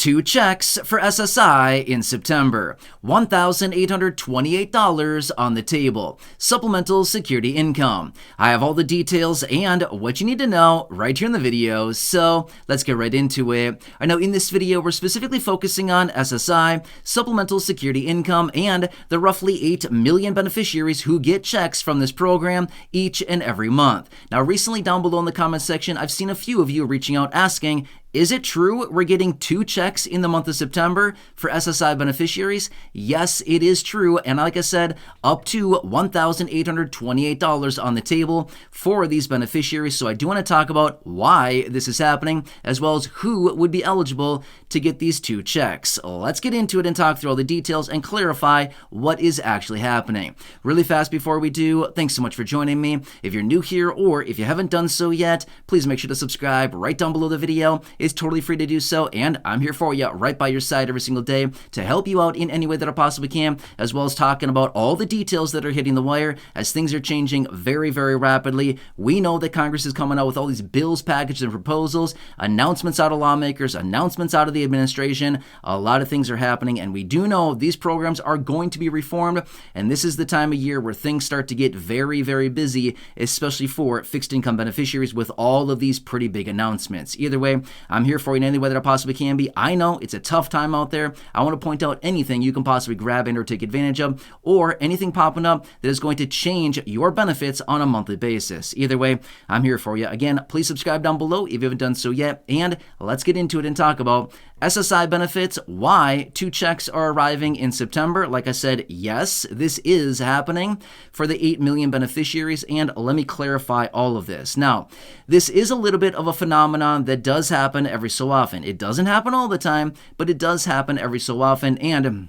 2 checks for SSI in September. $1,828 on the table. Supplemental security income. I have all the details and what you need to know right here in the video, so let's get right into it. I know in this video we're specifically focusing on SSI, supplemental security income, and the roughly 8 million beneficiaries who get checks from this program each and every month. Now recently down below in the comment section, I've seen a few of you reaching out asking, is it true we're getting 2 checks in the month of September for SSI beneficiaries? Yes, it is true. And like I said, up to $1,828 on the table for these beneficiaries. So I do want to talk about why this is happening, as well as who would be eligible to get these 2 checks. Let's get into it and talk through all the details and clarify what is actually happening. Really fast before we do, thanks so much for joining me. If you're new here or if you haven't done so yet, please make sure to subscribe right down below the video. It's totally free to do so, and I'm here for you right by your side every single day to help you out in any way that I possibly can, as well as talking about all the details that are hitting the wire as things are changing very, very rapidly. We know that Congress is coming out with all these bills, packages, and proposals, announcements out of lawmakers, announcements out of the administration. A lot of things are happening, and we do know these programs are going to be reformed, and this is the time of year where things start to get very, very busy, especially for fixed income beneficiaries with all of these pretty big announcements. Either way, I'm here for you in any way that I possibly can be. I know it's a tough time out there. I want to point out anything you can possibly grab and or take advantage of, or anything popping up that is going to change your benefits on a monthly basis. Either way, I'm here for you. Again, please subscribe down below if you haven't done so yet, and let's get into it and talk about SSI benefits, why 2 checks are arriving in September. Like I said, yes, this is happening for the 8 million beneficiaries, and let me clarify all of this. Now, this is a little bit of a phenomenon that does happen every so often. It doesn't happen all the time, but it does happen every so often, and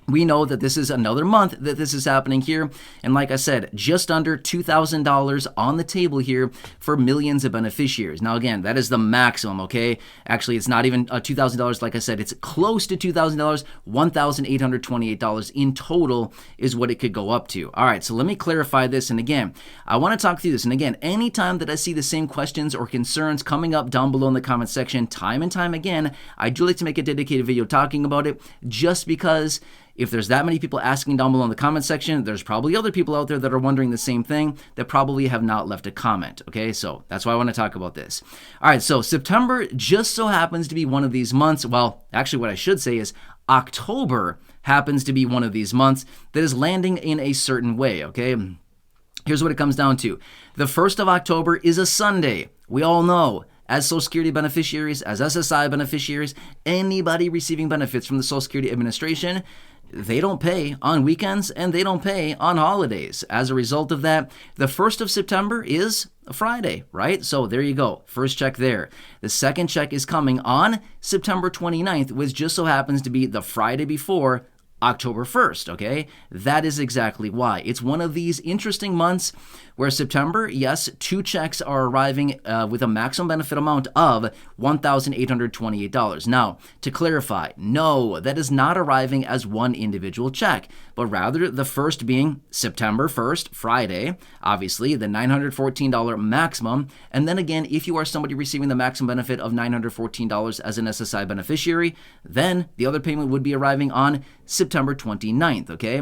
we know that this is another month that this is happening here. And like I said, just under $2,000 on the table here for millions of beneficiaries. Now, again, that is the maximum, okay? Actually, it's not even $2,000. Like I said, it's close to $2,000. $1,828 in total is what it could go up to. All right, so let me clarify this. And again, I want to talk through this. And again, anytime that I see the same questions or concerns coming up down below in the comment section, time and time again, I do like to make a dedicated video talking about it, just because if there's that many people asking down below in the comment section, there's probably other people out there that are wondering the same thing that probably have not left a comment, okay? So that's why I want to talk about this. All right, so September just so happens to be one of these months. Well, actually what I should say is October happens to be one of these months that is landing in a certain way, okay? Here's what it comes down to. The 1st of October is a Sunday. We all know, as Social Security beneficiaries, as SSI beneficiaries, anybody receiving benefits from the Social Security Administration, they don't pay on weekends and they don't pay on holidays. As a result of that, the 1st of September is a Friday, right? So there you go. First check there. The second check is coming on September 29th, which just so happens to be the Friday before October 1st, okay? That is exactly why. It's one of these interesting months where September, yes, 2 checks are arriving with a maximum benefit amount of $1,828. Now, to clarify, no, that is not arriving as one individual check, but rather the first being September 1st, Friday, obviously, the $914 maximum. And then again, if you are somebody receiving the maximum benefit of $914 as an SSI beneficiary, then the other payment would be arriving on September 29th, okay?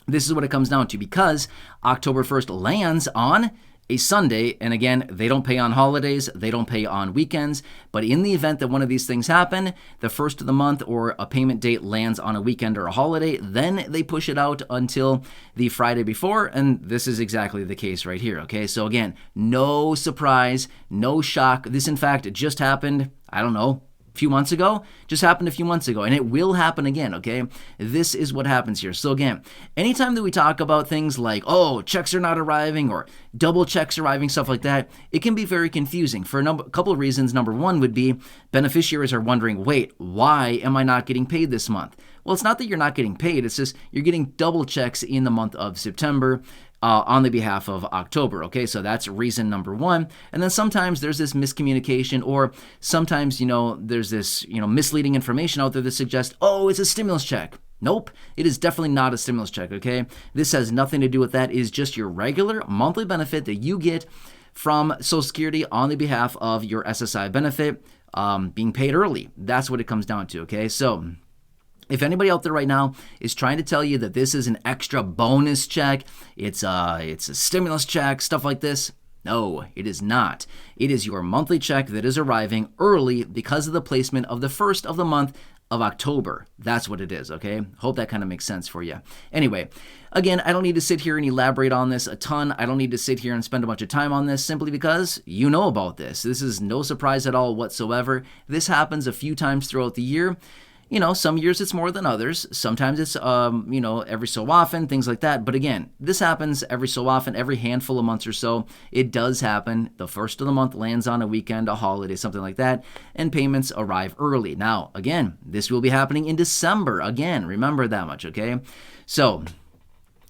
This is what it comes down to, because October 1st lands on a Sunday, and again, they don't pay on holidays, they don't pay on weekends, but in the event that one of these things happen, the 1st of the month or a payment date lands on a weekend or a holiday, then they push it out until the Friday before, and this is exactly the case right here, okay? So again, no surprise, no shock. This, in fact, just happened, I don't know, few months ago, just happened a few months ago, and it will happen again, okay? This is what happens here. So again, anytime that we talk about things like, oh, checks are not arriving or double checks arriving, stuff like that, it can be very confusing for a couple of reasons. Number one would be beneficiaries are wondering, wait, why am I not getting paid this month? Well, it's not that you're not getting paid, it's just you're getting double checks in the month of September on the behalf of October, okay? So that's reason number one. And then sometimes there's this miscommunication, or sometimes, there's this, misleading information out there that suggests, oh, it's a stimulus check. Nope, it is definitely not a stimulus check, okay? This has nothing to do with that. It is just your regular monthly benefit that you get from Social Security on the behalf of your SSI benefit. being paid early. That's what it comes down to, okay? So if anybody out there right now is trying to tell you that this is an extra bonus check, it's a stimulus check, stuff like this, no, it is not. It is your monthly check that is arriving early because of the placement of the first of the month of October. That's what it is, okay? Hope that kind of makes sense for you. Anyway, again, I don't need to sit here and elaborate on this a ton. I don't need to sit here and spend a bunch of time on this simply because you know about this. This is no surprise at all whatsoever. This happens a few times throughout the year. You know, some years it's more than others. Sometimes it's, you know, every so often, things like that. But again, this happens every so often, every handful of months or so. It does happen. The first of the month lands on a weekend, a holiday, something like that, and payments arrive early. Now, again, this will be happening in December. Again, remember that much, okay? So,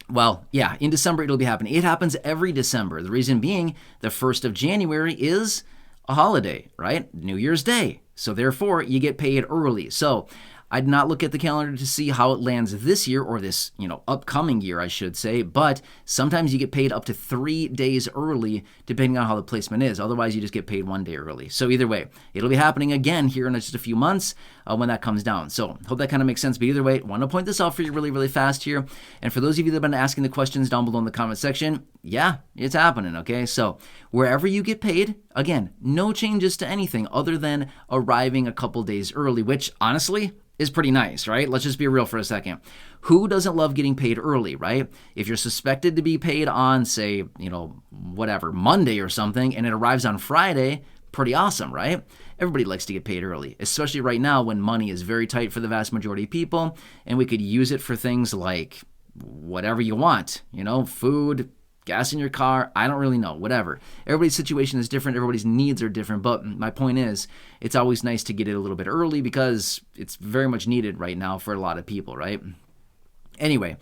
well, yeah, in December it'll be happening. It happens every December. The reason being, the 1st of January is a holiday, right? New Year's Day. So therefore, you get paid early. So I did not look at the calendar to see how it lands this year, or this, you know, upcoming year, I should say. But sometimes you get paid up to 3 days early, depending on how the placement is. Otherwise, you just get paid 1 day early. So either way, it'll be happening again here in just a few months when that comes down. So hope that kind of makes sense. But either way, want to point this out for you really, really fast here. And for those of you that have been asking the questions down below in the comment section, yeah, it's happening, okay? So wherever you get paid, again, no changes to anything other than arriving a couple days early, which honestly is pretty nice, right? Let's just be real for a second. Who doesn't love getting paid early, right? If you're suspected to be paid on, say, you know, whatever, Monday or something, and it arrives on Friday, pretty awesome, right? Everybody likes to get paid early, especially right now when money is very tight for the vast majority of people, and we could use it for things like whatever you want, you know, food, gas in your car, I don't really know, whatever. Everybody's situation is different, everybody's needs are different, but my point is, it's always nice to get it a little bit early because it's very much needed right now for a lot of people, right? Anyway,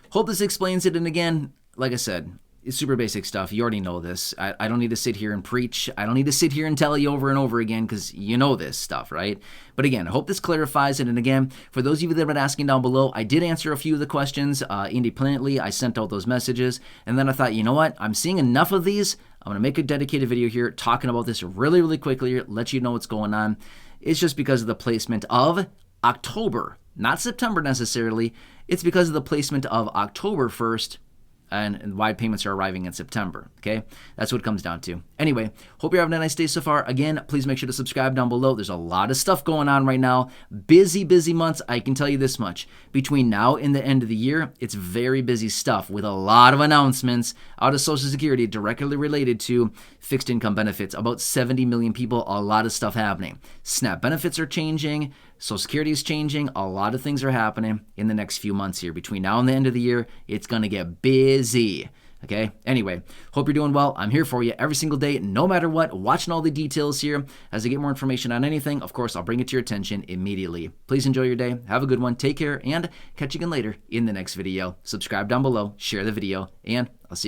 hope this explains it, and again, like I said, it's super basic stuff. You already know this. I don't need to sit here and preach. I don't need to sit here and tell you over and over again because you know this stuff, right? But again, I hope this clarifies it. And again, for those of you that have been asking down below, I did answer a few of the questions independently. I sent out those messages. And then I thought, you know what? I'm seeing enough of these. I'm going to make a dedicated video here talking about this really, really quickly, let you know what's going on. It's just because of the placement of October, not September necessarily. It's because of the placement of October 1st. And why payments are arriving in September, okay? That's what it comes down to. Anyway, hope you're having a nice day so far. Again, please make sure to subscribe down below. There's a lot of stuff going on right now. Busy, busy months. I can tell you this much. Between now and the end of the year, it's very busy stuff with a lot of announcements out of Social Security directly related to fixed income benefits. About 70 million people, a lot of stuff happening. SNAP benefits are changing. Social Security is changing. A lot of things are happening in the next few months here. Between now and the end of the year, it's going to get busy. Okay? Anyway, hope you're doing well. I'm here for you every single day, no matter what, watching all the details here. As I get more information on anything, of course, I'll bring it to your attention immediately. Please enjoy your day. Have a good one. Take care, and catch you again later in the next video. Subscribe down below, share the video, and I'll see you